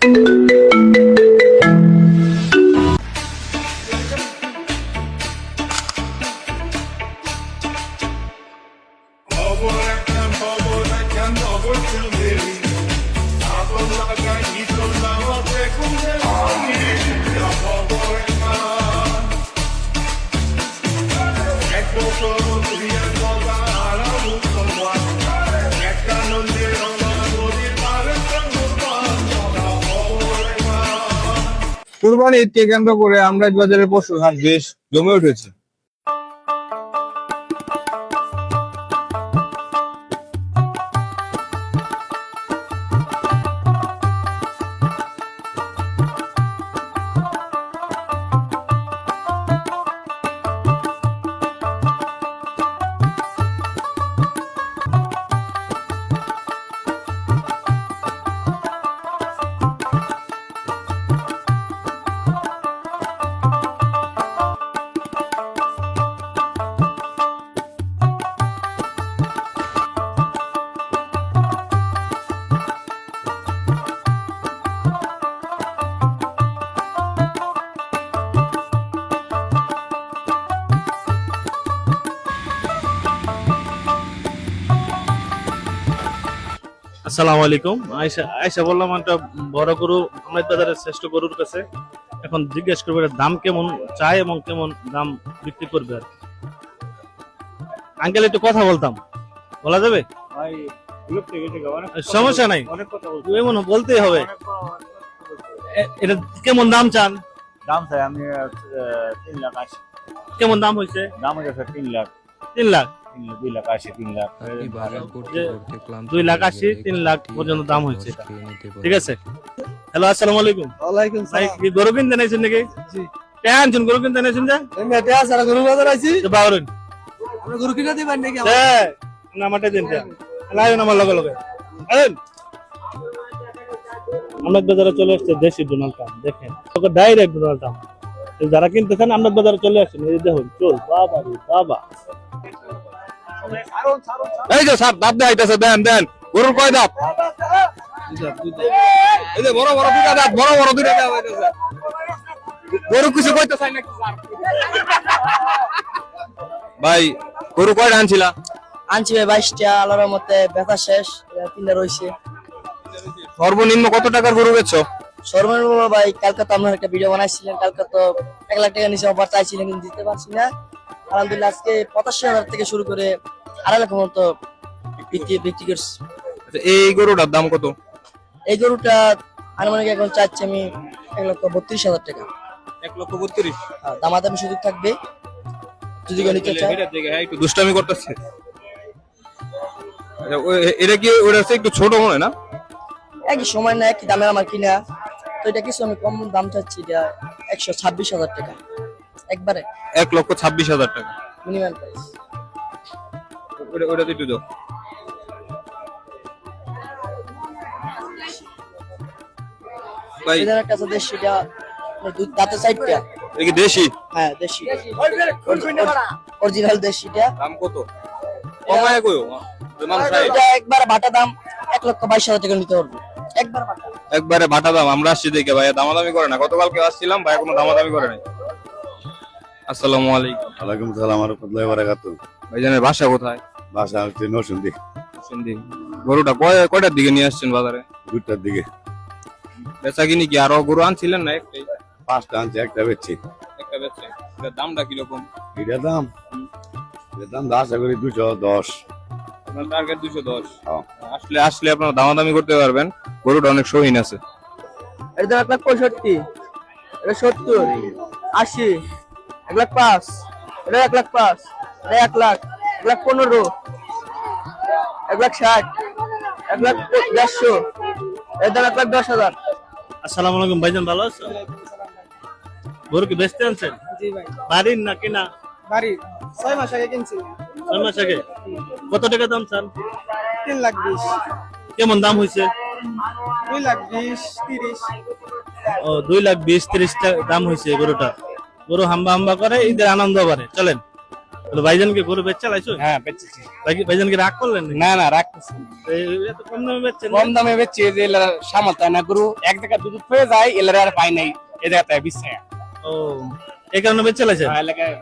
কুরবানি ঈদকে কেন্দ্র করে আমরাজ বাজারের পশুর হাট বেশ জমে উঠেছে। আসসালামু আলাইকুম। আয়সা বললাম একটা বড় গরু আমরাজ বাজারের শ্রেষ্ঠ গরুর কাছে, এখন জিজ্ঞেস করবে দাম কেমন চাই এবং কেমন দাম বিক্রি করবে। আর আঙ্কেল একটু কথা বলতাম, বলা যাবে? সমস্যা নাই, এমন বলতেই হবে। এটা কেমন দাম চান? দাম চাই আমি 3,80,000। কেমন দাম হয়েছে? দাম হয়েছে 3,00,000। 3,00,000, 2,80,000, 3,00,000। 2,80,000, 3,00,000 পর্যন্ত দাম হয়েছে। ঠিক আছে। হ্যালো, আসসালামু আলাইকুম। ওয়ালাইকুম ভাই সালাম। কি গরু কিনতে নাইছেন নাকি? জি। টেনশন গরু কিনতে নাইছেন যে? এমনি টেয়া সারা গরু বাজার আইছি। বাবরুন আমরা গরু কিনা দিবেন নাকি? হ্যাঁ, নামাটা দিন দেন। লাইন আমার লগে লগে। আছেন? আমরাজ বাজারে চলে আসছে দেশি ডোনাল্ড ট্রাম্প, দেখেন। তোকে ডাইরেক্ট ডোনাল্ড ট্রাম্প। যারা কিনতেছেন আমরাজ বাজারে চলে আসছেন, এই দেখুন চল বাবা রে বাবা। এই যে স্যার দাঁত দেখাইতেছে, দেন দেন গরুর কয় দাঁত? এই যে বড় বড় দুটা দাঁত, বড় বড় দুটা দাঁত হইতেছে। গরু কিছু কইতে চাই নাকি স্যার? ভাই গরু কয়টা আনছিলা? আনছি ভাই 22টা, আল্লাহর মতে ব্যথা শেষ, 3টা রইছে। সর্বনিম্ন কত টাকার গরু বেচছো? সর্বনিম্ন ভাই কালকে তো আপনার একটা ভিডিও বানাইছিলেন, কালকে তো 1 লাখ টাকা নিচে অফার চাইছিলেন কিন্তু দিতে পারছি না। আলহামদুলিল্লাহ আজকে 85,000 থেকে শুরু করে 2.5 লাখ মতো বিক্রি করছি। এই গরুটার দাম কত? এই গরুটা আনুমানিক এখন চাচ্ছি আমি 1,32,000 টাকা। 1,32,000। দামাদামি সুযোগ থাকবে যদি কেউ নিতে চায়। একটু দুষ্টামি করতেছে। এটা কি ওটা একটু ছোট মনে হয় না? একই সময় না, একই দামের আমার কিনা, তো এটা কিছু আমি কম দাম চাচ্ছি, এটা 126,000 টাকা একবারে। 1,26,000 টাকা মিনিমাম প্রাইস। ওটা একটু দাও ভাই। এদের একটা আছে দেশিটা, দুধ দাঁতের সাইডটা। এটা কি দেশি? হ্যাঁ দেশি, অরিজিনাল দেশিটা। দাম কত? কমায় কইও মানুষ এটা একবার বাটা দাম 1,22,000 টাকা নিতে পারবে একবার বাটা। একবারে ভাটা দাম। আমরা আসছি দেখে ভাই দামাদামি করে না। গতকালকে আসছিলাম ভাই কোনো দামাদামি করে নাই। আসসালামু আলাইকুম। ওয়ালাইকুম সালাম ওয়া রাহমাতুল্লাহি ওয়া বারাকাতুহু। ভাইজানের বাসা কোথায়? বাসা হচ্ছে নরসিংদী। নরসিংদী। গরুটা কয়টার দিকে নিয়ে আসছেন বাজারে? 2টার দিকে। বেচা কিনি কি আরো গরু আনছিলেন না একটাই? 5টা আনছি, একটা বেচছি। একটা বেচছে। এটার দামটা কিরকম? এটার দাম আশা করি 210। আপনার টার্গেট 210। হ্যাঁ। আসলে আপনারা দামাদামি করতে পারবেন। গরুটা অনেক শৌখিন আছে। এটা 1,65,000, এটা 70, 80, 1,05,000, এটা 1,05,000, এটা 1,00,000, 1,15,000, 1,60,000, 1,50,000, এটা 1,10,000। আসসালামু আলাইকুম ভাইজান, ভালো আছো? গরু কি বেচতে আনছেন? জি ভাই। বাড়ির না কিনা? বাড়ি 6 মাস আগে কিনছি। 6 মাস আগে। কত টাকা দাম চান? 3,20,000, কেমন দাম হয়েছে? 2,20,000, 30। ও 2,20,000, 30 দাম হয়েছে গরুটা। গরু হাম্বা হাম্বা করে, ঈদের আনন্দ করে। চলেন তো ভাইজানকে গরু বেচে চালাইছো? হ্যাঁ বেচছি। ভাইজানকে রাগ করলেন নাকি? না না রাখতেছি এত কম দামে বেচছেন? কম দামে বেচছি যে এলার সামর্থ্য হয় না, গরু এক জায়গা দুধ হয়ে যায় এলার আর পাই নাই, এ জায়গাতে বিছায়া ও এই কারণে বেচে চালাইছেন? এলাকায়